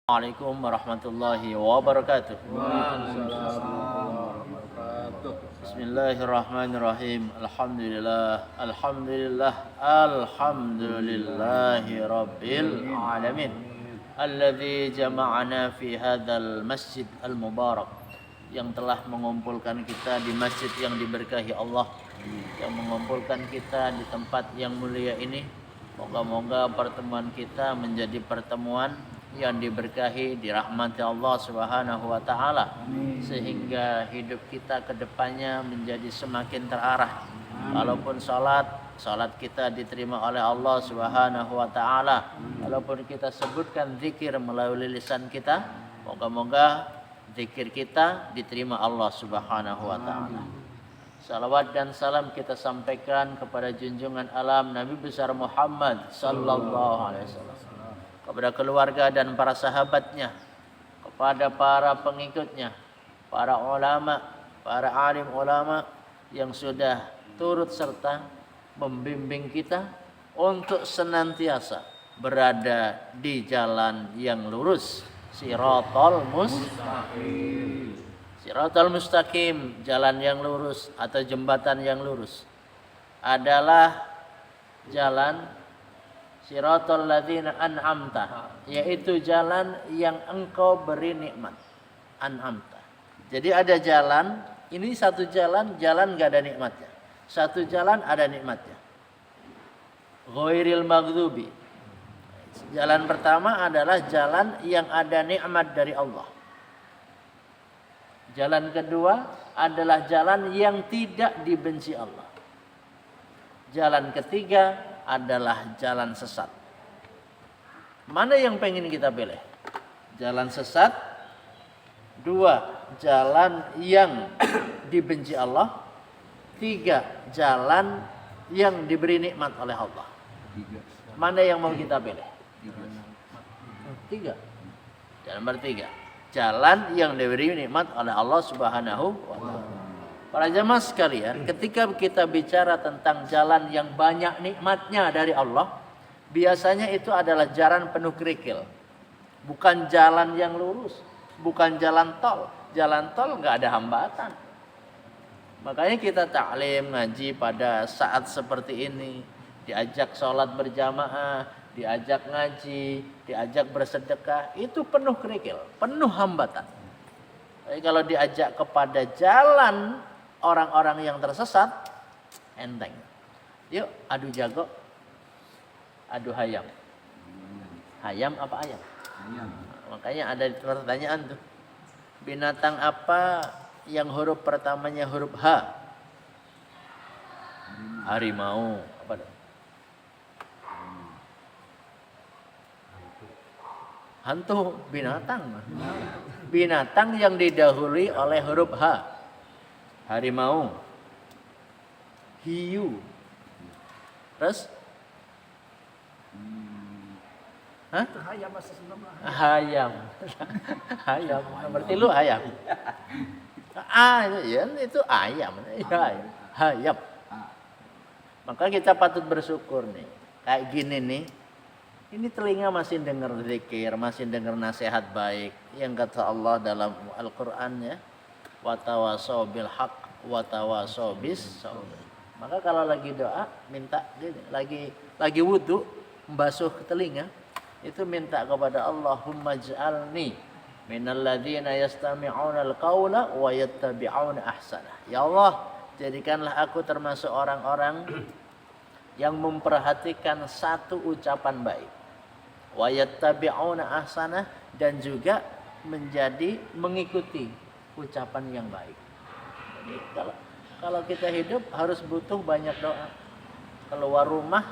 Assalamualaikum warahmatullahi wabarakatuh. Bismillahirrahmanirrahim. Alhamdulillahi rabbil alamin. Alladzi jama'ana fi hadzal masjid al-mubarak, yang telah mengumpulkan kita di masjid yang diberkahi Allah, yang mengumpulkan kita di tempat yang mulia ini. Moga-moga pertemuan kita menjadi pertemuan yang diberkahi, dirahmati Allah Subhanahu wa taala, sehingga hidup kita ke depannya menjadi semakin terarah. Walaupun salat kita diterima oleh Allah Subhanahu wa taala, walaupun kita sebutkan zikir melalui lisan kita, moga-moga zikir kita diterima Allah Subhanahu wa taala. Salawat dan salam kita sampaikan kepada junjungan alam Nabi besar Muhammad sallallahu alaihi wasallam, kepada keluarga dan para sahabatnya, kepada para pengikutnya, para ulama, para alim ulama yang sudah turut serta membimbing kita untuk senantiasa berada di jalan yang lurus, Shiratal mustaqim, jalan yang lurus atau jembatan yang lurus adalah jalan Shiratal ladzina an'amta, yaitu jalan yang engkau beri nikmat. An'amta. Jadi ada jalan, ini satu jalan enggak ada nikmatnya. Satu jalan ada nikmatnya. Ghairil maghdubi. Jalan pertama adalah jalan yang ada nikmat dari Allah. Jalan kedua adalah jalan yang tidak dibenci Allah. Jalan ketiga adalah jalan sesat. Mana yang pengen kita pilih? Jalan sesat, dua, jalan yang dibenci Allah, tiga, jalan yang diberi nikmat oleh Allah. Mana yang mau kita pilih? Tiga. Jalan bertiga. Jalan yang diberi nikmat oleh Allah Subhanahu wa taala. Para jemaah sekalian, ketika kita bicara tentang jalan yang banyak nikmatnya dari Allah, biasanya itu adalah jalan penuh kerikil. Bukan jalan yang lurus, bukan jalan tol. Jalan tol enggak ada hambatan. Makanya kita taklim ngaji pada saat seperti ini, diajak sholat berjamaah, diajak ngaji, diajak bersedekah, itu penuh kerikil, penuh hambatan. Tapi kalau diajak kepada jalan orang-orang yang tersesat, enteng. Yuk adu jago, adu hayam. Hayam apa ayam? Ayam. Makanya ada pertanyaan tuh. Binatang apa yang huruf pertamanya huruf H? Harimau. Apa? Hantu, binatang. Binatang yang didahului oleh huruf H. Harimau, hiu, terus, hayam, nomor 3 hayam. Itu ayam, hayam. Maka kita patut bersyukur nih, kayak gini nih. Ini telinga masih dengar zikir, masih dengar nasihat baik yang kata Allah dalam Al-Qur'an ya. Wa tawasau bil haq wa tawasau bis sabr. Maka kalau lagi doa minta lagi wudu membasuh telinga, itu minta kepada Allahumma ij'alni minal ladzina yastami'una al-qaula wa yattabi'una ahsanah. Ya Allah, jadikanlah aku termasuk orang-orang yang memperhatikan satu ucapan baik. Wa yattabi'una ahsanah, dan juga mengikuti ucapan yang baik. Jadi kalau kita hidup harus butuh banyak doa. Keluar rumah,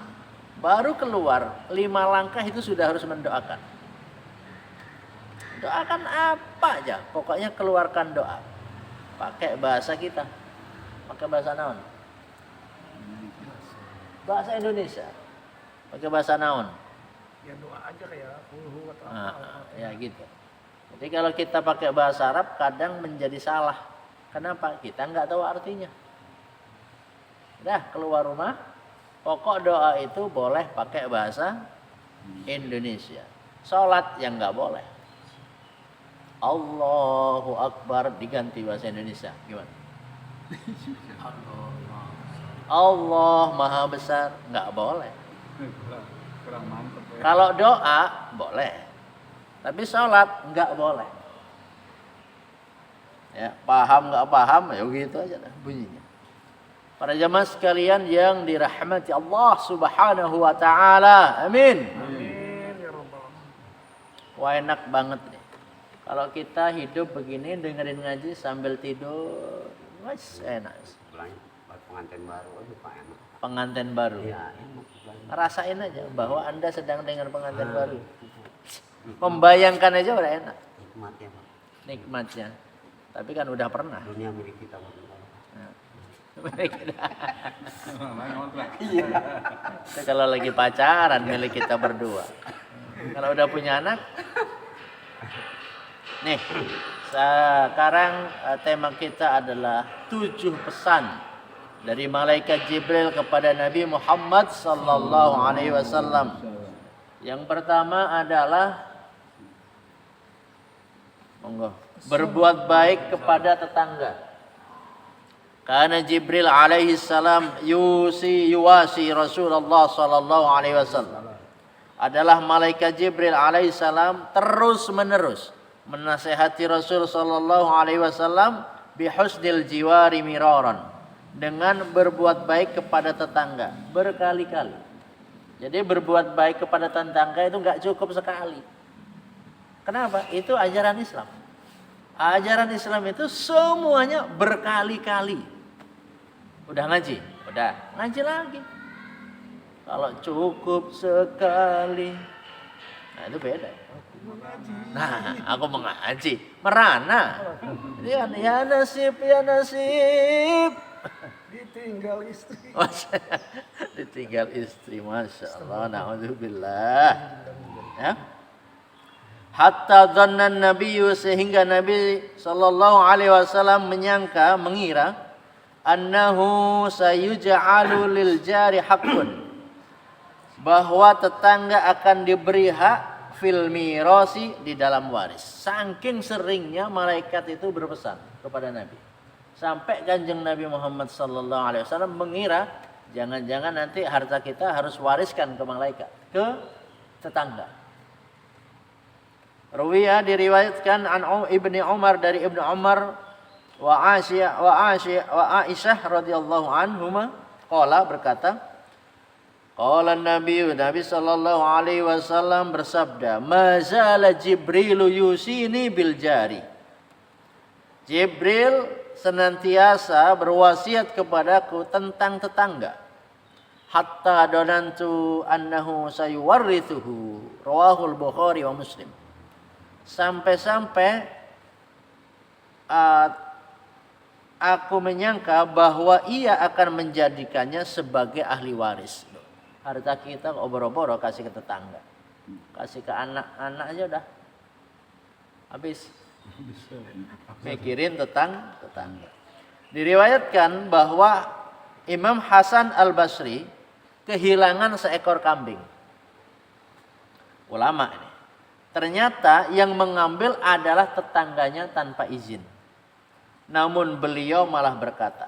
baru keluar 5 langkah itu sudah harus mendoakan. Doakan apa aja, pokoknya keluarkan doa. Pakai bahasa kita. Pakai bahasa naon? Bahasa Indonesia. Pakai bahasa naon? Ya doa aja kayak ya gitu. Jadi kalau kita pakai bahasa Arab kadang menjadi salah. Kenapa? Kita nggak tahu artinya. Udah keluar rumah, pokok doa itu boleh pakai bahasa Indonesia. Sholat yang nggak boleh. Allahu Akbar diganti bahasa Indonesia. Gimana? Allah Maha Besar. Nggak boleh. Kurang mantep ya. Kalau doa boleh. Tapi sholat nggak boleh. Ya, paham nggak paham ya gitu aja dah bunyinya. Para jamaah sekalian yang dirahmati Allah Subhanahu wa taala. Amin. Amin ya rabbal alamin. Wah, enak banget nih. Kalau kita hidup begini dengerin ngaji sambil tidur, wes enak. Pengantin baru aja Pak enak. Pengantin baru. Ya, enak. Rasain aja bahwa Anda sedang dengar pengantin baru. Membayangkan aja udah enak Nikmatnya Pak. nikmatnya. Tapi kan udah pernah. Dunia milik kita berdua. Itu kalau lagi pacaran milik kita berdua. Kalau udah punya anak, nih sekarang tema kita adalah 7 pesan dari malaikat Jibril kepada Nabi Muhammad sallallahu alaihi wasallam. Yang pertama adalah berbuat baik kepada tetangga. Karena Jibril alaihi salam yuwasi Rasulullah sallallahu alaihi wasallam. Adalah malaikat Jibril alaihi salam terus-menerus menasihati Rasul sallallahu alaihi wasallam bihusnil jiwari miraran, dengan berbuat baik kepada tetangga berkali-kali. Jadi berbuat baik kepada tetangga itu enggak cukup sekali. Kenapa? Itu ajaran Islam. Ajaran Islam itu semuanya berkali-kali. Udah ngaji? Udah. Ngaji lagi. Kalau cukup sekali, nah itu beda. Nah, aku mengaji. Merana. Ya nasib, ya nasib. Ditinggal istri. Ditinggal istri. Masya Allah. Na'udzubillah. Ya. Hatta dhannan nabiyyu, sehingga Nabi sallallahu alaihi wasallam mengira annahu sayuj'alu lil jari haqqun, bahwa tetangga akan diberi hak fil mirasi, di dalam waris. Saking seringnya malaikat itu berpesan kepada Nabi, sampai Kanjeng Nabi Muhammad sallallahu alaihi wasallam mengira jangan-jangan nanti harta kita harus wariskan ke malaikat, ke tetangga. Ruwiya, diriwayatkan an Ibni Umar, dari Ibnu Umar wa Aisyah radhiyallahu anhuma, qala, berkata, qala Nabi sallallahu alaihi wasallam bersabda, mazala Jibrilu yusini bil jari. Jibril senantiasa berwasiat kepadaku tentang tetangga. Hatta donantu annahu sayuwarrithuhu, rawahul Bukhari wa Muslim. Sampai-sampai aku menyangka bahwa ia akan menjadikannya sebagai ahli waris. Harta kita obor-obor kasih ke tetangga, kasih ke anak-anak aja udah habis. Mikirin tetangga. Diriwayatkan bahwa Imam Hasan Al-Basri kehilangan seekor kambing. Ulama ini. Ternyata yang mengambil adalah tetangganya tanpa izin. Namun beliau malah berkata,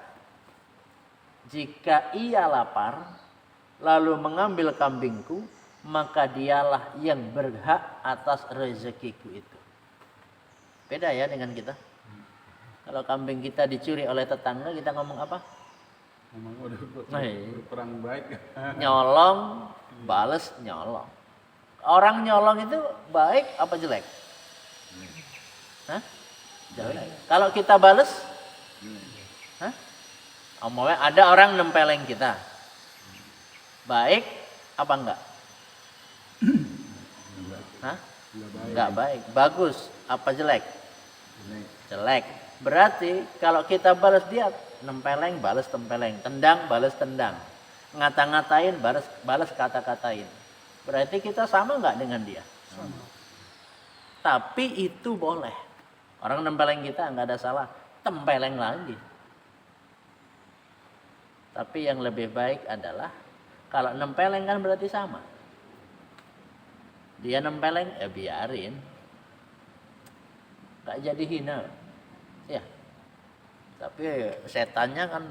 jika ia lapar lalu mengambil kambingku, maka dialah yang berhak atas rezekiku itu. Beda ya dengan kita. Kalau kambing kita dicuri oleh tetangga, kita ngomong apa? Memang udah kurang baik. Nyolong, bales nyolong. Orang nyolong itu baik apa jelek? Hah? Jelek. Kalau kita bales? Hah? Omongnya ada orang nempeleng kita. Baik apa enggak? Hah? Enggak baik. Bagus apa jelek? Jelek. Berarti kalau kita balas dia, nempeleng balas tempeleng, tendang balas tendang, ngata-ngatain balas kata-katain. Berarti kita sama nggak dengan dia? Sama. Tapi itu boleh. Orang nempeleng kita nggak ada salah, tempeleng lagi. Tapi yang lebih baik adalah kalau nempeleng kan berarti sama. Dia nempeleng, ya biarin. nggak jadi hina. Ya. Tapi setannya kan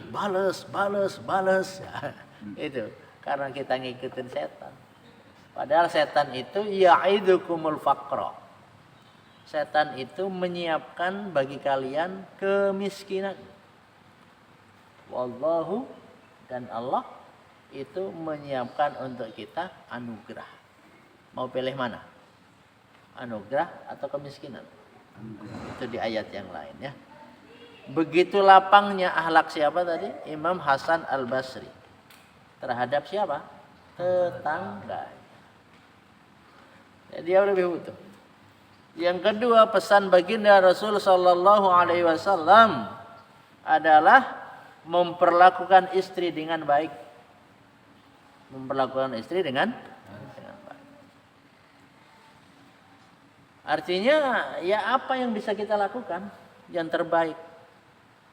bales. Ya, itu karena kita ngikutin setan. Padahal setan itu ya'idukumul faqra. Setan itu menyiapkan bagi kalian kemiskinan. Wallahu, dan Allah itu menyiapkan untuk kita anugerah. Mau pilih mana? Anugerah atau kemiskinan? Itu di ayat yang lain ya. Begitu lapangnya akhlak siapa tadi? Imam Hasan Al-Basri. Terhadap siapa? Tetangga. Jadi dia lebih butuh. Yang kedua, pesan baginda Rasul sallallahu alaihi wasallam adalah memperlakukan istri dengan baik. Memperlakukan istri dengan baik. Artinya ya apa yang bisa kita lakukan yang terbaik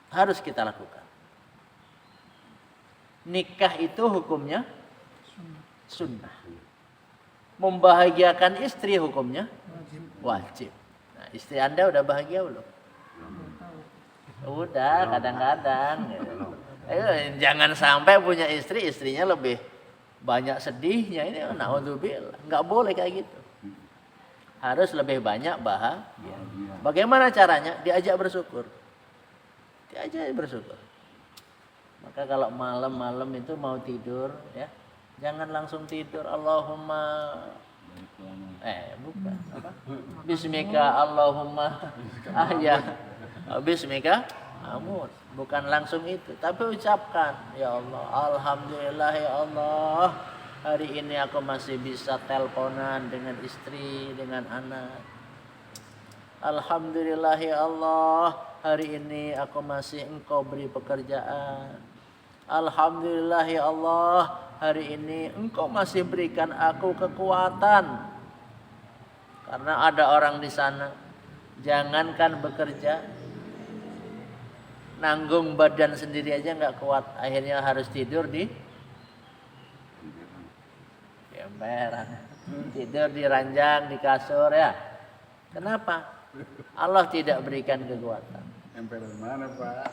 harus kita lakukan. Nikah itu hukumnya sunnah. Membahagiakan istri hukumnya wajib. Nah, istri Anda udah bahagia belum? Udah, kadang-kadang. Jangan sampai punya istri, istrinya lebih banyak sedihnya. Ini naudzubillah. Nggak boleh kayak gitu. Harus lebih banyak bahagia. Bagaimana caranya? Diajak bersyukur. Diajak bersyukur. Maka kalau malam-malam itu mau tidur, ya, jangan langsung tidur. Allahumma, bukan apa? Bismika Allahumma ahya. Bismika amut. Bukan langsung itu, tapi ucapkan, ya Allah, alhamdulillah ya Allah, hari ini aku masih bisa teleponan dengan istri, dengan anak. Alhamdulillah ya Allah, hari ini aku masih Engkau beri pekerjaan. Alhamdulillah ya Allah, hari ini Engkau masih berikan aku kekuatan. Karena ada orang di sana, jangankan bekerja, nanggung badan sendiri aja nggak kuat, akhirnya harus tidur di emperan, tidur di ranjang, di kasur ya. Kenapa? Allah tidak berikan kekuatan. Emperan mana Pak?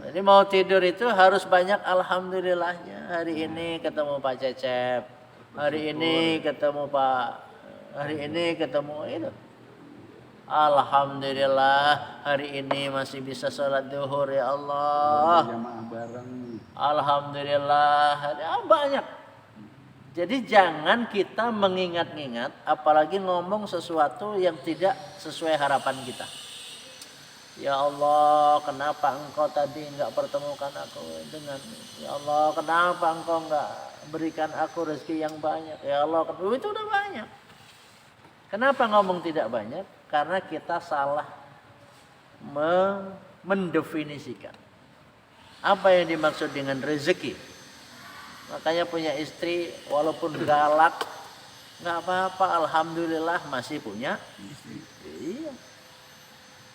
Jadi mau tidur itu harus banyak alhamdulillahnya. Hari ini ketemu Pak Cecep, hari ini ketemu Pak, hari ini ketemu itu. Alhamdulillah hari ini masih bisa sholat duhur ya Allah. Jamaah bareng. Alhamdulillah banyak. Jadi jangan kita mengingat-ingat, apalagi ngomong sesuatu yang tidak sesuai harapan kita. Ya Allah, kenapa Engkau tadi enggak pertemukan aku dengan? Ya Allah, kenapa Engkau enggak berikan aku rezeki yang banyak? Ya Allah, itu udah banyak. Kenapa ngomong tidak banyak? Karena kita salah mendefinisikan apa yang dimaksud dengan rezeki. Makanya punya istri walaupun galak nggak apa-apa, alhamdulillah masih punya istri. Iya.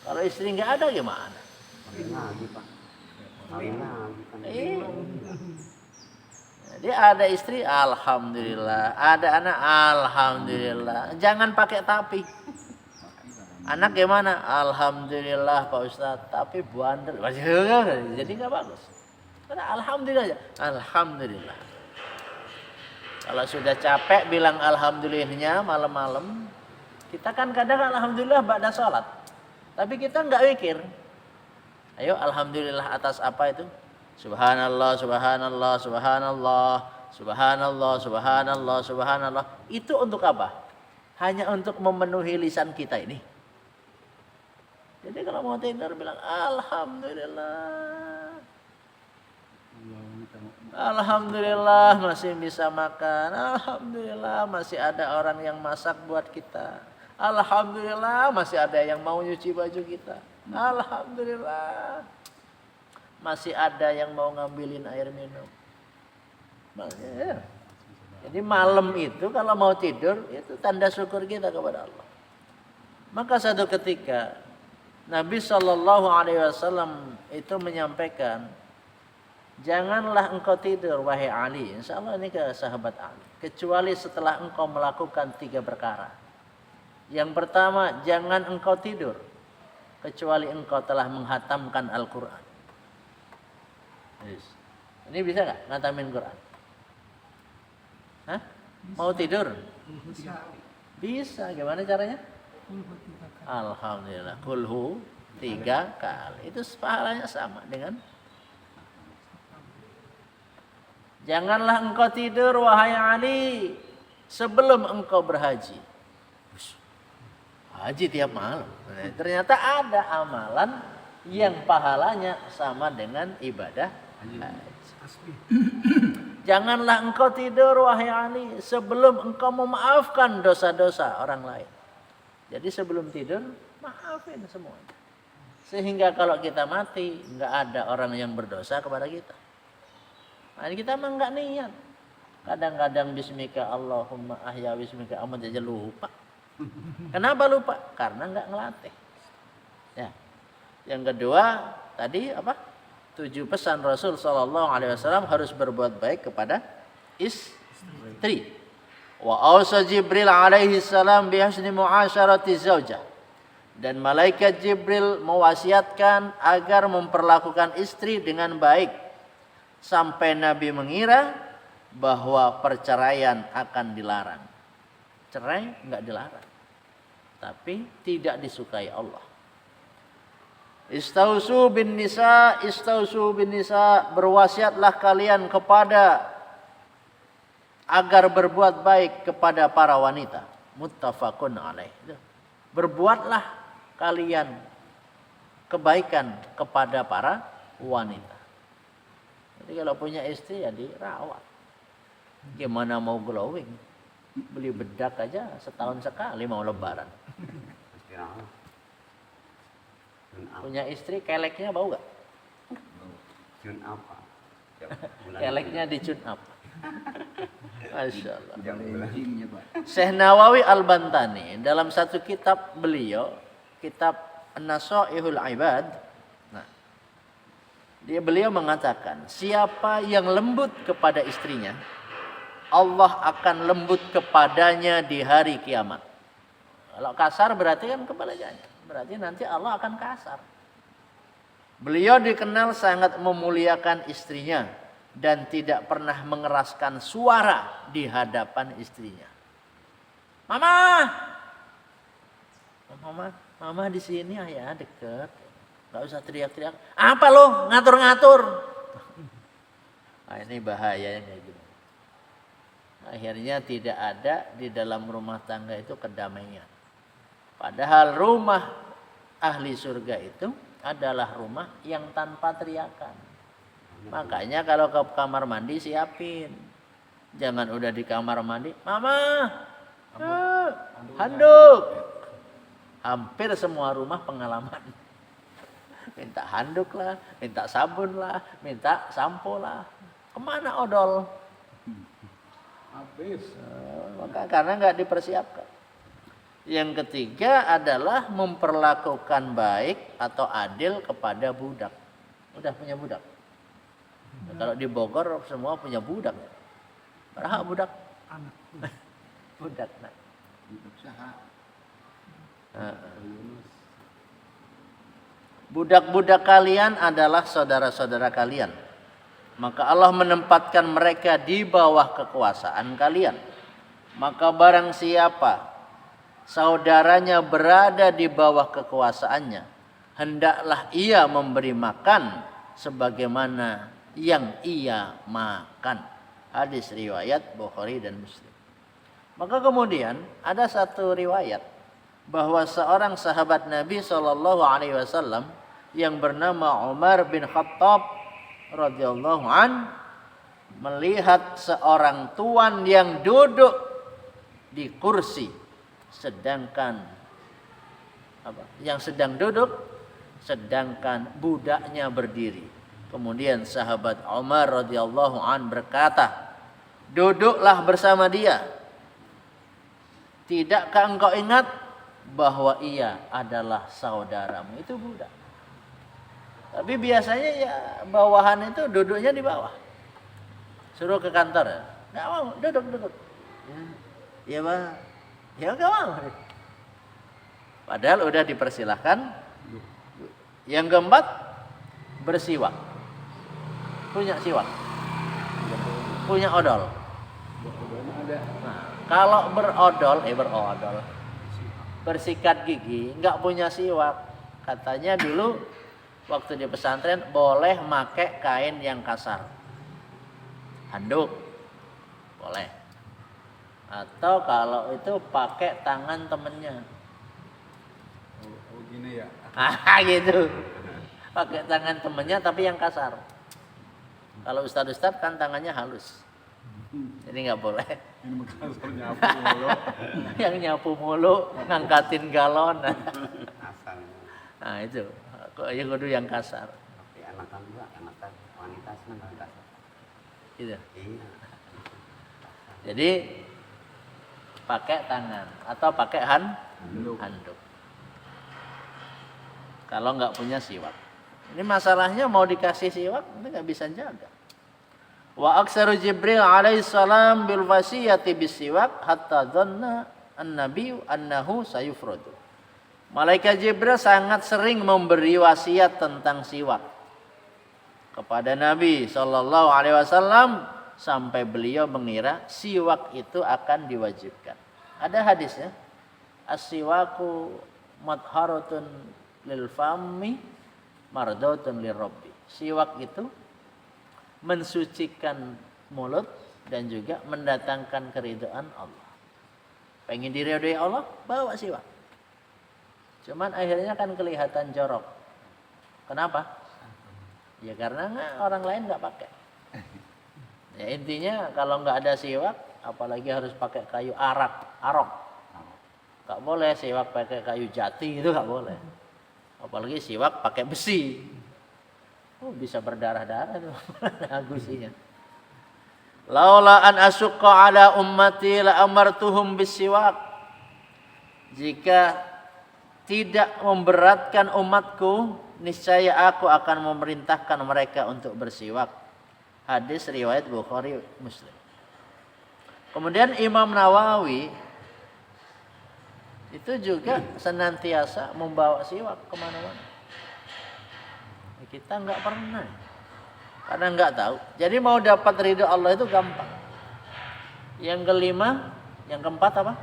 Kalau istri nggak ada gimana? Kawin lagi Pak. Kawin lagi kan. Iya. Jadi ada istri, alhamdulillah. Ada anak, alhamdulillah. Jangan pakai tapi. Anak gimana? Alhamdulillah Pak Ustadz. Tapi bandel. Jadi nggak bagus. Karena alhamdulillah aja. Alhamdulillah. Kalau sudah capek bilang alhamdulillahnya malam-malam. Kita kan kadang alhamdulillah ba'da sholat. Tapi kita nggak mikir. Ayo alhamdulillah atas apa itu? Subhanallah, subhanallah, subhanallah, subhanallah, subhanallah, subhanallah. Itu untuk apa? Hanya untuk memenuhi lisan kita ini. Jadi kalau mau tidur bilang alhamdulillah. Alhamdulillah masih bisa makan. Alhamdulillah masih ada orang yang masak buat kita. Alhamdulillah masih ada yang mau nyuci baju kita. Alhamdulillah masih ada yang mau ngambilin air minum. Jadi malam itu kalau mau tidur itu tanda syukur kita kepada Allah. Maka satu ketika Nabi Shallallahu Alaihi Wasallam itu menyampaikan, janganlah engkau tidur wahai Ali. Insya Allah ini ke sahabat Ali. Kecuali setelah engkau melakukan 3 perkara. Yang pertama, jangan engkau tidur kecuali engkau telah menghatamkan Al-Quran. Yes. Ini bisa nggak ngatamin Quran? Hah? Mau tidur? Bisa. Gimana caranya? Alhamdulillah. Kulhu 3 kali. Itu pahalanya sama dengan. Janganlah engkau tidur wahai Ali sebelum engkau berhaji. Haji tiap malam. Nah, ternyata ada amalan yang pahalanya sama dengan ibadah haji. Janganlah engkau tidur wahai Ali sebelum engkau memaafkan dosa-dosa orang lain. Jadi sebelum tidur maafin semuanya. Sehingga kalau kita mati nggak ada orang yang berdosa kepada kita. Nah, kita mah nggak niat. Kadang-kadang bismika Allahumma ahya bismika amat aja lupa. Kenapa lupa? Karena nggak ngelatih. Ya. Yang kedua tadi apa? 7 pesan Rasul Shallallahu Alaihi Wasallam harus berbuat baik kepada istri. Wa ausa Jibril alaihi salam bi husni muasyarati zaujah. Dan malaikat Jibril mewasiatkan agar memperlakukan istri dengan baik. Sampai Nabi mengira bahwa perceraian akan dilarang. Cerai enggak dilarang. Tapi tidak disukai Allah. Istausu bin nisa, berwasiatlah kalian kepada agar berbuat baik kepada para wanita. Muttafaqun alaih. Berbuatlah kalian kebaikan kepada para wanita. Jadi kalau punya istri ya dirawat. Gimana mau glowing? Beli bedak aja setahun sekali mau lebaran. Punya istri keleknya bau gak? Tune apa? Keleknya di tune up. Masya Allah. Leggingnya, Pak. Syekh Nawawi Al-Bantani dalam satu kitab beliau, kitab An-Nasaihul Ibad. Nah, beliau mengatakan, siapa yang lembut kepada istrinya, Allah akan lembut kepadanya di hari kiamat. Kalau kasar berarti kan kebalikannya. Berarti nanti Allah akan kasar. Beliau dikenal sangat memuliakan istrinya dan tidak pernah mengeraskan suara di hadapan istrinya. Mama di sini ya deket. Gak usah teriak-teriak. Apa lo ngatur-ngatur? Nah, ini bahayanya kayak gini. Akhirnya tidak ada di dalam rumah tangga itu kedamaian. Padahal rumah ahli surga itu adalah rumah yang tanpa teriakan. Makanya kalau ke kamar mandi siapin. Jangan udah di kamar mandi, Mama, handuk. Hampir semua rumah pengalaman. Minta handuk lah, minta sabun lah, minta sampo lah. Kemana odol? Habis. Maka karena nggak dipersiapkan. Yang ketiga adalah memperlakukan baik atau adil kepada budak. Udah punya budak? Nah, kalau di Bogor semua punya budak. Berapa budak? Anak. Budak. Nah. Usaha. Budak-budak kalian adalah saudara-saudara kalian. Maka Allah menempatkan mereka di bawah kekuasaan kalian. Maka barang siapa saudaranya berada di bawah kekuasaannya, hendaklah ia memberi makan sebagaimana yang ia makan. Hadis riwayat Bukhari dan Muslim. Maka kemudian ada satu riwayat bahwa seorang sahabat Nabi SAW yang bernama Umar bin Khattab radhiyallahu an melihat seorang tuan yang duduk di kursi sedangkan yang sedang duduk sedangkan budaknya berdiri. Kemudian sahabat Umar radhiyallahu an berkata, "Duduklah bersama dia. Tidakkah engkau ingat bahwa ia adalah saudaramu?" Itu budak. Tapi biasanya ya bawahan itu duduknya di bawah. Suruh ke kantor, nggak mau, duduk. Ya Pak, ya nggak mau. Padahal udah dipersilahkan Yang keempat, bersiwak. Punya siwak. Punya odol. Nah, kalau berodol, bersikat gigi, nggak punya siwak. Katanya dulu waktu di pesantren boleh pakai kain yang kasar. Handuk. Boleh. Atau kalau itu pakai tangan temennya. Oh gini ya. Gitu. Pakai tangan temennya tapi yang kasar. Kalau ustadz-ustadz kan tangannya halus. Jadi nggak boleh. Ini kasar nyapu mulu. Yang nyapu mulu, ngangkatin galon. Asalnya. Nah itu. Yang kudu yang kasar. Tapi anak-anak juga, anak wanita senang kasar. Gitu. Iya. Jadi pakai tangan atau pakai handuk. Kalau nggak punya siwak. Ini masalahnya mau dikasih siwak, itu nggak bisa jaga. Wa aksaru Jibril alaihissalam bil wasiyati bisiwak hatta dhanna an-nabiy annahu sayufradu. Malaikat Jibril sangat sering memberi wasiat tentang siwak kepada Nabi sallallahu alaihi wasallam sampai beliau mengira siwak itu akan diwajibkan. Ada hadisnya, as-siwaku madharatun lil fammi mardatun lirabbi. Siwak itu mensucikan mulut dan juga mendatangkan keridhaan Allah. Pengen diridhoi Allah, bawa siwak. Cuman akhirnya kan kelihatan jorok. Kenapa? Ya karena orang lain nggak pakai. Ya intinya kalau nggak ada siwak, apalagi harus pakai kayu arok. Nggak boleh siwak pakai kayu jati, itu nggak boleh. Apalagi siwak pakai besi. Oh, bisa berdarah-darah tuh gusinya. Laula an asyqa ala ummati la amartuhum bisiwak. Jika tidak memberatkan umatku, niscaya aku akan memerintahkan mereka untuk bersiwak. Hadis riwayat Bukhari Muslim. Kemudian Imam Nawawi itu juga senantiasa membawa siwak kemana-mana. Kita nggak pernah, karena nggak tahu. Jadi mau dapat ridho Allah itu gampang. Yang kelima, yang keempat apa?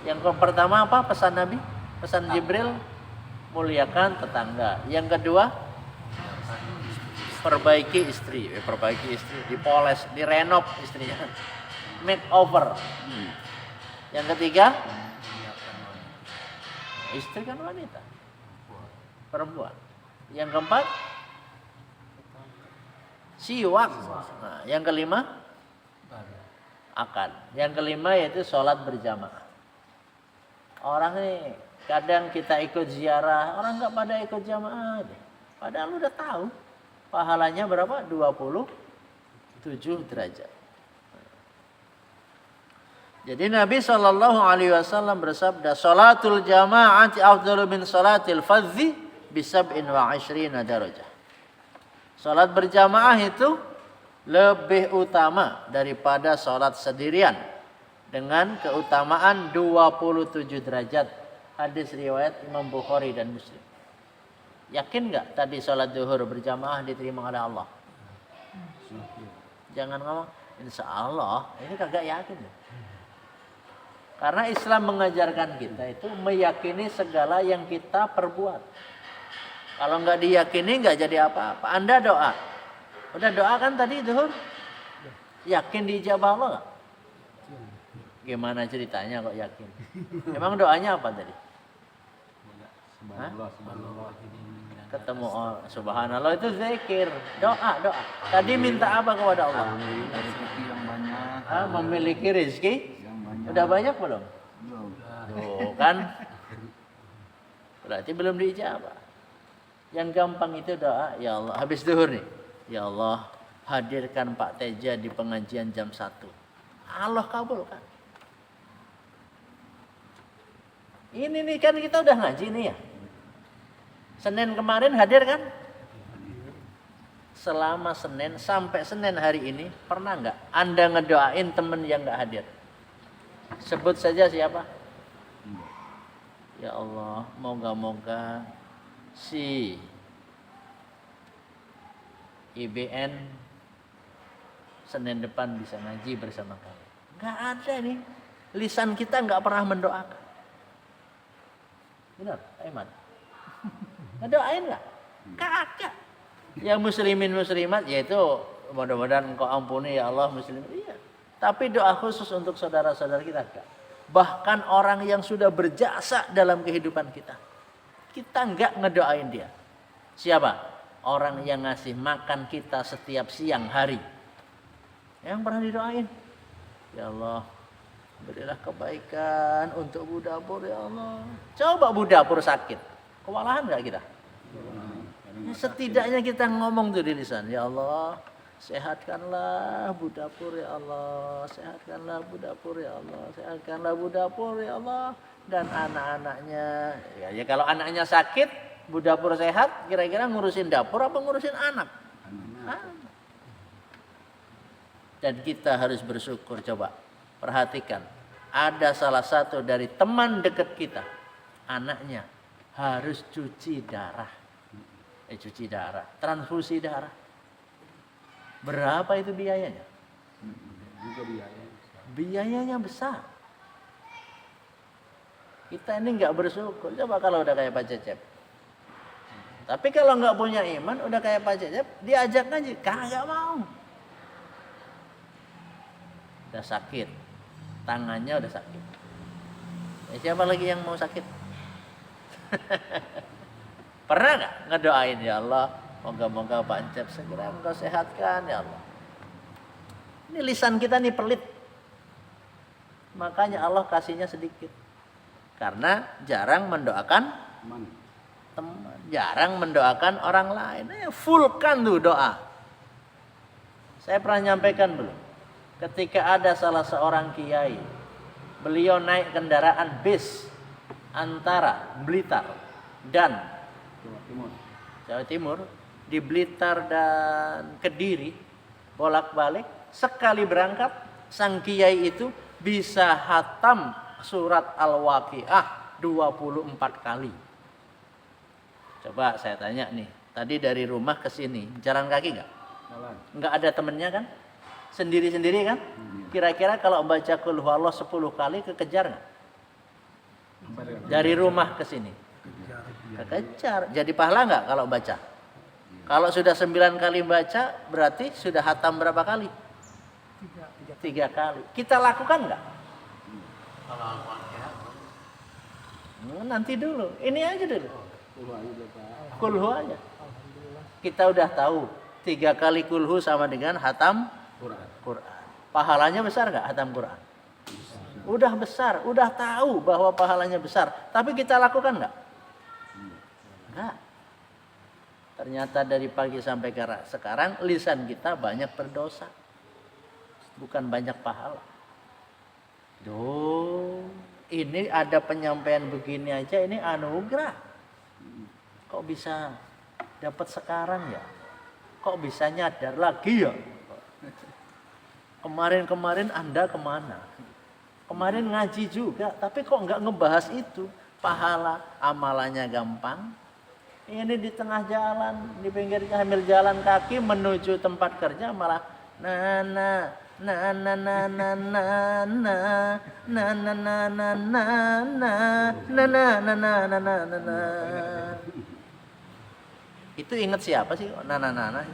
Yang pertama apa? Pesan Nabi, pesan Jibril, muliakan tetangga. Yang kedua, perbaiki istri, dipoles, direnov istrinya, makeover. Yang ketiga, istri kan wanita, perempuan. Yang keempat, siwak. Nah, yang kelima, akad. Yang kelima yaitu sholat berjamaah. Orang ini kadang kita ikut ziarah, orang nggak pada ikut jamaah. Padahal udah tahu pahalanya berapa? 27 derajat. Jadi Nabi SAW bersabda, sholatul jama'ati afdalu min sholatil fadzi bisab'in wa 'ishrina darajah. Salat berjamaah itu lebih utama daripada salat sendirian dengan keutamaan 27 derajat. Hadis riwayat Imam Bukhari dan Muslim. Yakin enggak tadi salat zuhur berjamaah diterima oleh Allah? Jangan ngomong insya Allah, ini kagak yakin. Karena Islam mengajarkan kita itu meyakini segala yang kita perbuat. Kalau nggak diyakini nggak jadi apa-apa. Anda doa, udah doa kan tadi zuhur? Yakin diijabah Allah nggak? Gimana ceritanya kok yakin? Emang doanya apa tadi? Subhanallah. Ketemu subhanallah itu zikir, doa. Tadi minta apa kepada Allah? Rezeki yang banyak. Memiliki rezeki Yang banyak. udah banyak belum? Belum. Tuh kan, berarti belum diijabah. Yang gampang itu doa, ya Allah, habis zuhur nih. Ya Allah, hadirkan Pak Teja di pengajian jam 1. Allah kabulkan. Ini nih kan kita udah ngaji nih ya. Senin kemarin hadir kan? Selama Senin sampai Senin hari ini pernah nggak Anda ngedoain temen yang nggak hadir? Sebut saja siapa? Ya Allah, moga-moga si IBN Senin depan bisa ngaji bersama kami. Nggak ada nih. Lisan kita nggak pernah mendoakan. Benar, Aiman? Ngedoain nggak? Kagak. Yang muslimin muslimat yaitu mudah-mudahan engkau ampuni ya Allah muslimin. Iya. Tapi doa khusus untuk saudara-saudara kita enggak. Bahkan orang yang sudah berjasa dalam kehidupan kita. Kita enggak ngedoain dia. Siapa? Orang yang ngasih makan kita setiap siang hari. Yang pernah didoain. Ya Allah, berilah kebaikan untuk Budapur ya Allah. Coba Budapur sakit. Kewalahan enggak kita? Ya, setidaknya kita ngomong tuh di lisan. Ya Allah, sehatkanlah Budapur ya Allah. Sehatkanlah Budapur ya Allah. Sehatkanlah Budapur ya Allah. Dan anak-anaknya. Ya kalau anaknya sakit, Budapur sehat, kira-kira ngurusin dapur apa ngurusin anak? Anak. Dan kita harus bersyukur. Coba perhatikan. Ada salah satu dari teman dekat kita. Anaknya harus cuci darah. Cuci darah. Transfusi darah. Berapa itu biayanya? Juga biayanya. Biayanya besar. Kita ini nggak bersyukur. Coba kalau udah kayak Pak Cecep. Tapi kalau nggak punya iman, udah kayak Pak Cecep, diajak ngaji, kagak mau. Udah sakit, tangannya udah sakit. Siapa lagi yang mau sakit? Pernah nggak ngedoain ya Allah, moga-moga Pak Cecep segera engkau sehatkan ya Allah. Ini lisan kita nih pelit. Makanya Allah kasihnya sedikit. Karena jarang mendoakan teman, jarang mendoakan orang lain. Fullkan tuh doa. Saya pernah nyampaikan belum? Ketika ada salah seorang kiai, beliau naik kendaraan bis antara Blitar dan Jawa Timur, di Blitar dan Kediri, bolak-balik, sekali berangkat, sang kiai itu bisa hatam surat Al-Waqiah 24 kali. Coba saya tanya nih, tadi dari rumah ke sini, jalan kaki nggak? Nggak ada temennya kan? Sendiri-sendiri kan? Kira-kira kalau baca Qul Huwallah 10 kali kekejar nggak? Dari rumah ke sini. Kekejar. Jadi pahala nggak kalau baca? Kalau sudah 9 kali baca, berarti sudah hatam berapa kali? 3 kali. Kita lakukan nggak? Nanti dulu. Ini aja dulu. Kulhu aja. Kita udah tahu 3 kali kulhu sama dengan hatam Quran. Pahalanya besar nggak hatam Quran? Udah besar. Udah tahu bahwa pahalanya besar. Tapi kita lakukan nggak? Enggak. Ternyata dari pagi sampai sekarang lisan kita banyak berdosa. Bukan banyak pahala. Ini ada penyampaian begini aja, ini anugerah. Kok bisa dapat sekarang ya? Kok bisa nyadar lagi ya? Kemarin-kemarin Anda kemana? Kemarin ngaji juga, tapi kok nggak ngebahas itu? Pahala, amalannya gampang. Ini di tengah jalan, di pinggir sambil jalan kaki menuju tempat kerja malah Itu ingat siapa sih? Nana.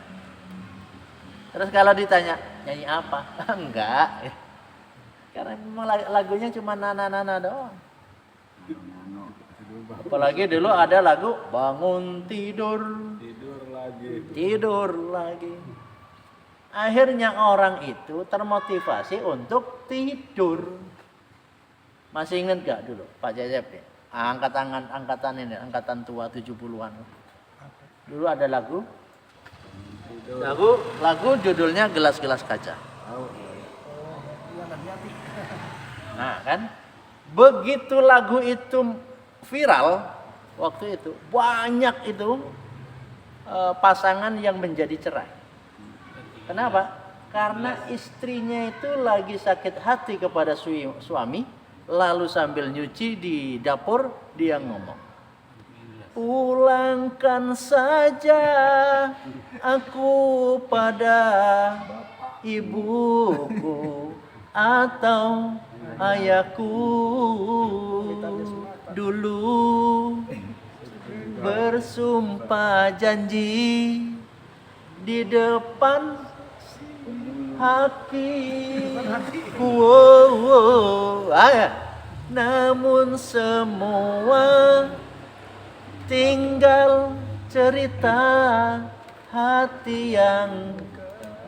Terus kalau ditanya nyanyi apa? Enggak. Karena memang lagunya cuma nana doang. Apalagi dulu ada lagu bangun tidur lagi. Akhirnya orang itu termotivasi untuk tidur. Masih ingat gak dulu Pak Cecep ya? Angkatan ini, angkatan tua 70-an. Dulu ada lagu judulnya Gelas-Gelas Kaca. Nah kan, begitu lagu itu viral waktu itu, banyak itu pasangan yang menjadi cerai. Kenapa? Karena istrinya itu lagi sakit hati kepada suami, lalu sambil nyuci di dapur dia ngomong. pulangkan saja aku pada ibuku atau ayahku dulu bersumpah janji di depan hakiku. Namun semua tinggal cerita hati yang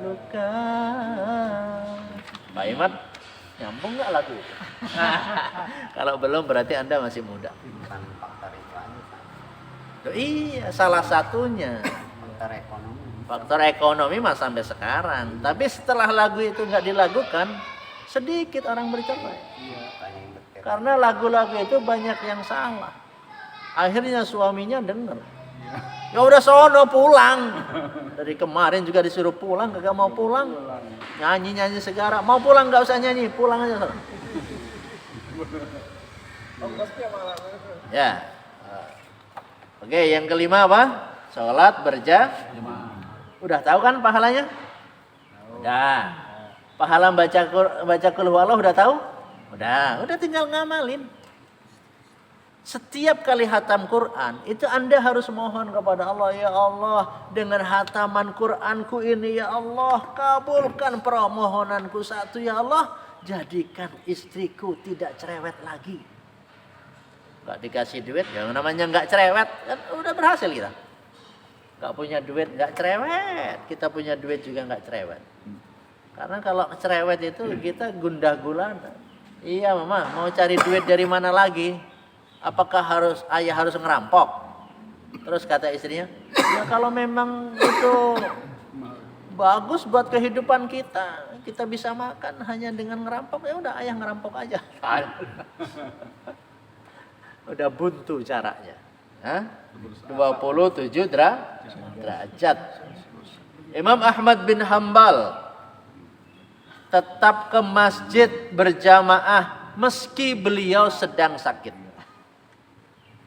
luka. Pak Imat, nyambung nggak lagu itu? Kalau belum berarti Anda masih muda. Bukan faktor itu aja, Pak. Iya, salah satunya. Faktor ekonomi. Faktor ekonomi mah sampai sekarang. Tapi setelah lagu itu nggak dilakukan, sedikit orang bercerai. Iya, banyak yang bercerai. Karena lagu-lagu itu banyak yang salah. Akhirnya suaminya dengar. Ya udah sono pulang. Dari kemarin juga disuruh pulang, kagak mau pulang. Nyanyi-nyanyi segala. Mau pulang nggak usah nyanyi, pulang aja. Ya. Oke, yang kelima apa? Sholat berjamaah. Udah tahu kan pahalanya? Udah. Pahala baca qul huwallah udah tahu? Udah tinggal ngamalin. Setiap kali hatam Quran, itu Anda harus mohon kepada Allah, ya Allah, dengan hataman Quranku ini, ya Allah, kabulkan permohonanku satu, ya Allah, jadikan istriku tidak cerewet lagi. Gak dikasih duit, yang namanya gak cerewet, kan udah berhasil kita. Gak punya duit, gak cerewet. Kita punya duit juga gak cerewet. Karena kalau cerewet itu kita gundah gulana. Iya mama, mau cari duit dari mana lagi? Apakah ayah harus ngerampok? Terus kata istrinya, ya kalau memang itu bagus buat kehidupan kita bisa makan hanya dengan ngerampok, ya udah ayah ngerampok aja. Udah buntu caranya. 27 derajat. Imam Ahmad bin Hambal tetap ke masjid berjamaah meski beliau sedang sakit.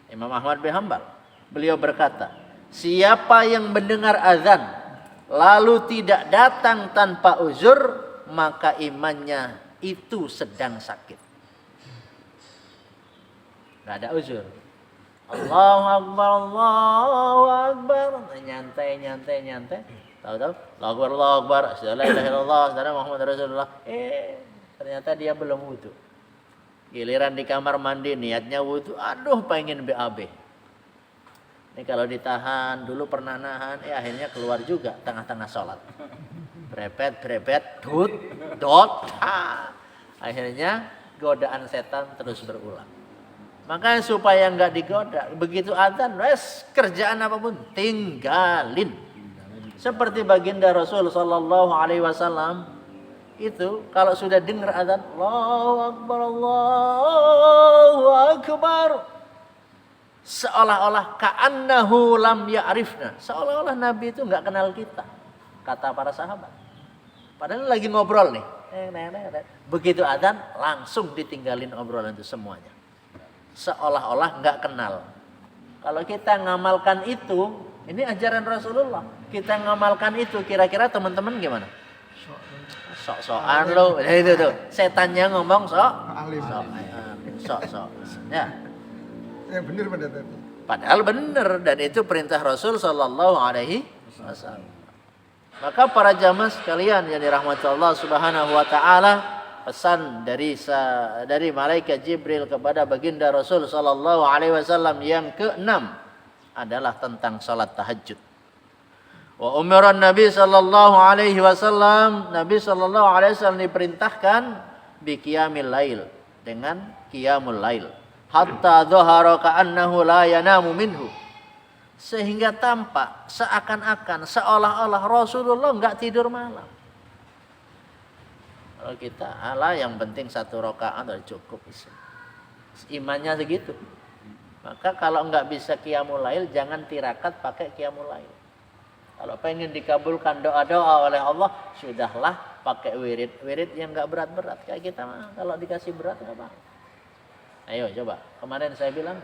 Imam Ahmad bin Hambal, beliau berkata, siapa yang mendengar azan lalu tidak datang tanpa uzur, maka imannya itu sedang sakit. Gak ada uzur. Allahu Akbar, Allahu Akbar. Nyantai. Tahu-tahu, Allahu Akbar, la ilaha illallah, Muhammad Rasulullah. Ternyata dia belum wudu. Giliran di kamar mandi niatnya wudu, aduh pengen BAB. Ini kalau ditahan, dulu pernah nahan, akhirnya keluar juga tengah-tengah sholat. Brepet, dot. Akhirnya godaan setan terus berulang. Makanya supaya nggak digoda, begitu adzan, kerjaan apapun tinggalin. Seperti baginda Rasul Sallallahu Alaihi Wasallam itu kalau sudah dengar adzan, Allahu Akbar, Allahu Akbar, seolah-olah ka'annahu lam ya'rifna, seolah-olah Nabi itu nggak kenal kita, kata para sahabat. Padahal lagi ngobrol nih. Begitu adzan langsung ditinggalin obrolan itu semuanya. Seolah-olah nggak kenal. Kalau kita ngamalkan itu, ini ajaran Rasulullah. Kita ngamalkan itu, kira-kira teman-teman gimana? Sok-sokan lo, itu tuh. Setannya ngomong sok. Ya. Yang benar pada Padahal benar dan itu perintah Rasul Sallallahu Alaihi Wasallam. Maka para jamaah sekalian yang dirahmati Allah Subhanahu Wa Taala, pesan dari malaikat Jibril kepada baginda Rasul Sallallahu Alaihi Wasallam yang keenam adalah tentang salat tahajud. Wa umiran Nabi Sallallahu Alaihi Wasallam, Nabi Sallallahu Alaihi Wasallam diperintahkan bi qiyamil lail, dengan qiyamul lail, hatta dhahara ka'annahu la yanamu minhu, sehingga tampak seakan-akan seolah-olah Rasulullah enggak tidur malam. Kalau kita yang penting 1 rakaat sudah cukup. Imannya segitu. Maka kalau enggak bisa qiyamul lail, jangan tirakat pakai qiyamul lail. Kalau pengen dikabulkan doa-doa oleh Allah, sudahlah pakai wirid yang enggak berat-berat. Kayak kita mah kalau dikasih berat enggak apa. Ayo coba. Kemarin saya bilang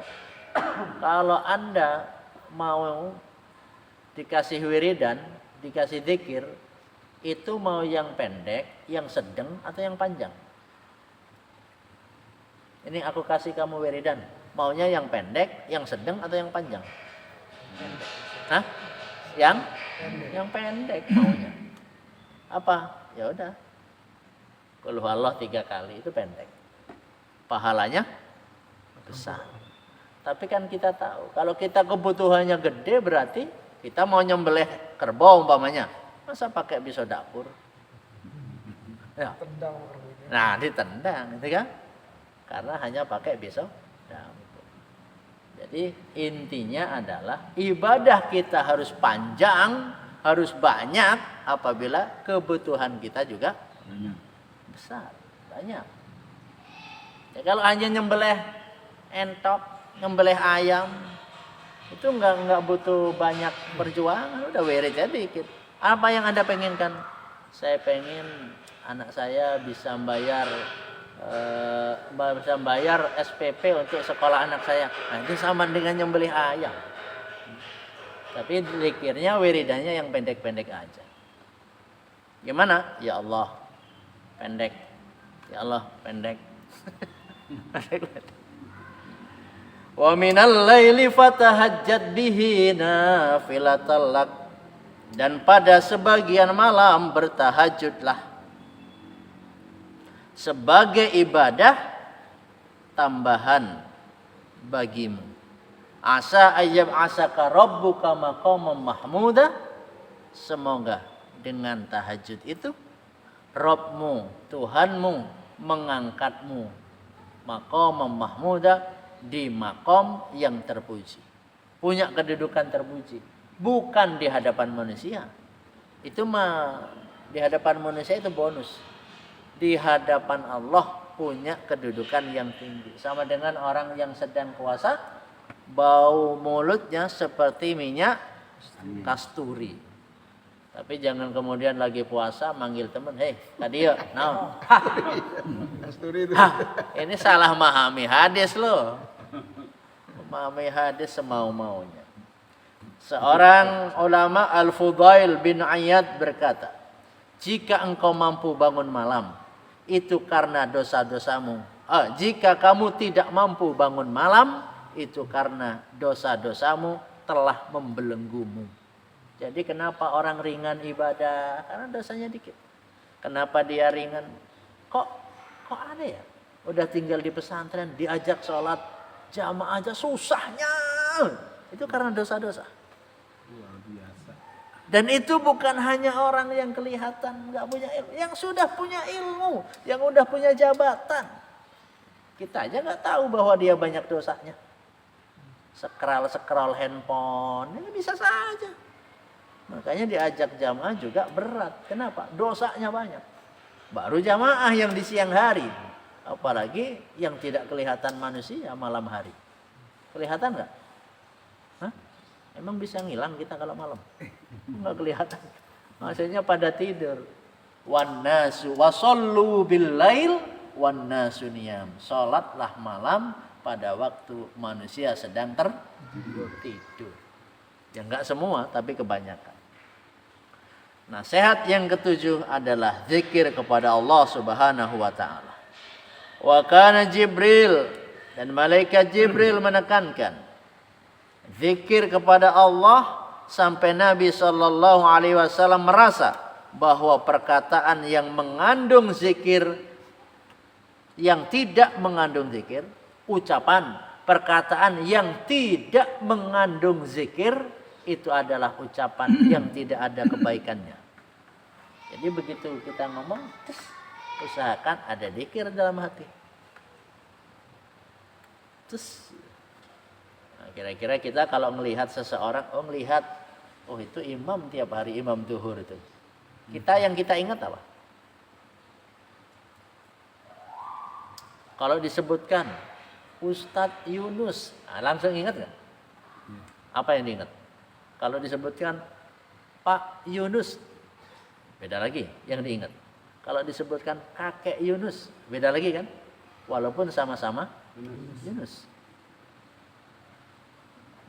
Kalau Anda mau dikasih wiridan, dikasih zikir, itu mau yang pendek, yang sedang, atau yang panjang? Ini aku kasih kamu wiridan, maunya yang pendek, yang sedang, atau yang panjang? Hah? Yang pendek maunya. Apa? Ya udah. Qul huwallahu 3 kali itu pendek. Pahalanya besar. Tapi kan kita tahu, kalau kita kebutuhannya gede berarti kita mau nyembelih kerbau umpamanya. Masa pakai pisau dapur? Ya. Nah, ditendang gitu kan? Karena hanya pakai pisau dapur. Jadi intinya adalah ibadah kita harus panjang, harus banyak apabila kebutuhan kita juga besar, banyak. Ya, kalau hanya nyembelih entok, nyembelih ayam, itu nggak butuh banyak perjuangan, udah wirid aja dikit. Apa yang Anda penginkan? Saya pengen anak saya bisa bayar SPP untuk sekolah anak saya. Nah, itu sama dengan nyembelih ayam. Tapi zikirnya, wiridannya yang pendek-pendek aja. Gimana? Ya Allah, pendek. Ya Allah, pendek. Wa minal laili fatahajjat bihi nafilatal lak. Dan pada sebagian malam bertahajudlah sebagai ibadah tambahan bagimu. Asa ayyab asaka rabbuka maqaman mahmuda. Semoga dengan tahajud itu Rabbmu, Tuhanmu mengangkatmu maqaman mahmuda, di makom yang terpuji. Punya kedudukan terpuji. Bukan di hadapan manusia. Itu mah di hadapan manusia itu bonus. Di hadapan Allah punya kedudukan yang tinggi. Sama dengan orang yang sedang puasa, bau mulutnya seperti minyak kasturi. Tapi jangan kemudian lagi puasa manggil teman, "Hei, tadi yuk, naon?" Kasturi itu. Ini salah memahami hadis loh. Memahami hadis semau-maunya. Seorang ulama Al-Fudail bin Iyad berkata, jika engkau mampu bangun malam, itu karena dosa-dosamu. Jika kamu tidak mampu bangun malam, itu karena dosa-dosamu telah membelenggumu. Jadi kenapa orang ringan ibadah? Karena dosanya dikit. Kenapa dia ringan? Kok aneh ya? Udah tinggal di pesantren, diajak sholat jamaah aja susahnya. Itu karena dosa-dosa. Luar biasa. Dan itu bukan hanya orang yang kelihatan nggak punya ilmu, yang sudah punya ilmu, yang udah punya jabatan. Kita aja nggak tahu bahwa dia banyak dosanya. Scroll handphone, ini bisa saja. Makanya diajak jamaah juga berat. Kenapa? Dosanya banyak. Baru jamaah yang di siang hari, apalagi yang tidak kelihatan manusia malam hari. Kelihatan nggak? Hah? Emang bisa ngilang kita kalau malam? Nggak kelihatan. Maksudnya pada tidur. Wan nasu wasallu bil lail wan nasu niyam. Salatlah malam pada waktu manusia sedang tertidur. Ya enggak semua, tapi kebanyakan. Nasihat yang ketujuh adalah zikir kepada Allah Subhanahu wa taala. Wa kana Jibril, dan malaikat Jibril menekankan zikir kepada Allah sampai Nabi sallallahu alaihi wasallam merasa bahwa perkataan yang mengandung zikir, yang tidak mengandung zikir, ucapan, perkataan yang tidak mengandung zikir, itu adalah ucapan yang tidak ada kebaikannya. Jadi begitu kita ngomong, usahakan ada zikir dalam hati. Terus kira-kira kita kalau melihat seseorang, itu imam tiap hari, imam zuhur itu. Yang kita ingat apa? Kalau disebutkan Ustadz Yunus, langsung ingat nggak? Apa yang diingat? Kalau disebutkan Pak Yunus, beda lagi yang diingat. Kalau disebutkan kakek Yunus, beda lagi kan? Walaupun sama-sama Yunus.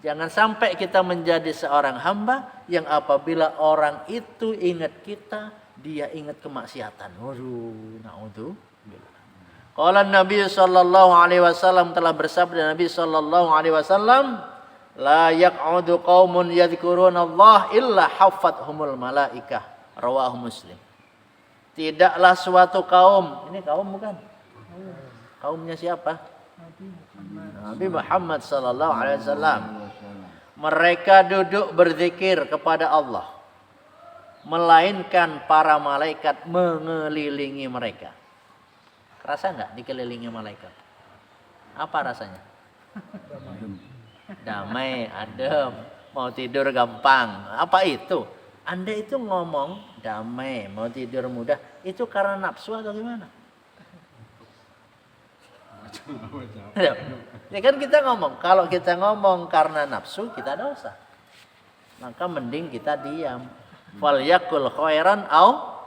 Jangan sampai kita menjadi seorang hamba yang apabila orang itu ingat kita, dia ingat kemaksiatan. Waduh, naudzubillah. Qala Nabi sallallahu alaihi wasallam, telah bersabda Nabi sallallahu alaihi wasallam, la yaq'udu qaumun yadhkuruna Allah illa haffathumul malaikah. Rawahu Muslim. Tidaklah suatu kaum, ini kaum bukan? Kaumnya siapa? Nabi Muhammad sallallahu alaihi wasallam. Mereka duduk berzikir kepada Allah, melainkan para malaikat mengelilingi mereka. Kerasa nggak dikelilingi malaikat? Apa rasanya? Damai, adem, mau tidur gampang. Apa itu? Anda itu ngomong damai, mau tidur mudah, itu karena nafsu atau gimana? Ya kan kita ngomong, kalau kita ngomong karena nafsu kita dosa. Maka mending kita diam. Fal yakul khairan au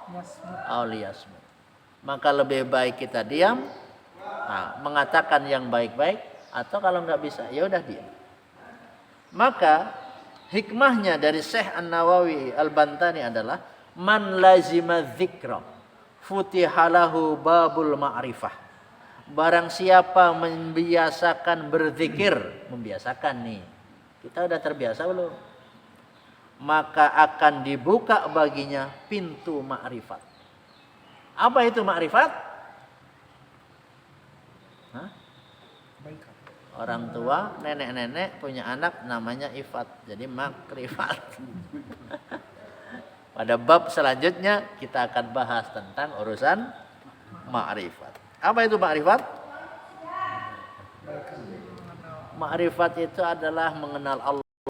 liyasmut. Maka lebih baik kita diam, mengatakan yang baik-baik, atau kalau nggak bisa ya udah diam. Maka hikmahnya dari Syekh An-Nawawi Al-Bantani adalah man lazima dzikra futihalahu babul ma'rifah. Barang siapa membiasakan berzikir, membiasakan nih, kita udah terbiasa belum? Maka akan dibuka baginya pintu ma'rifat. Apa itu ma'rifat? Orang tua, nenek-nenek punya anak namanya Ifat, jadi makrifat. Pada bab selanjutnya kita akan bahas tentang urusan ma'rifat. Apa itu ma'rifat? Ma'rifat itu adalah mengenal Allah.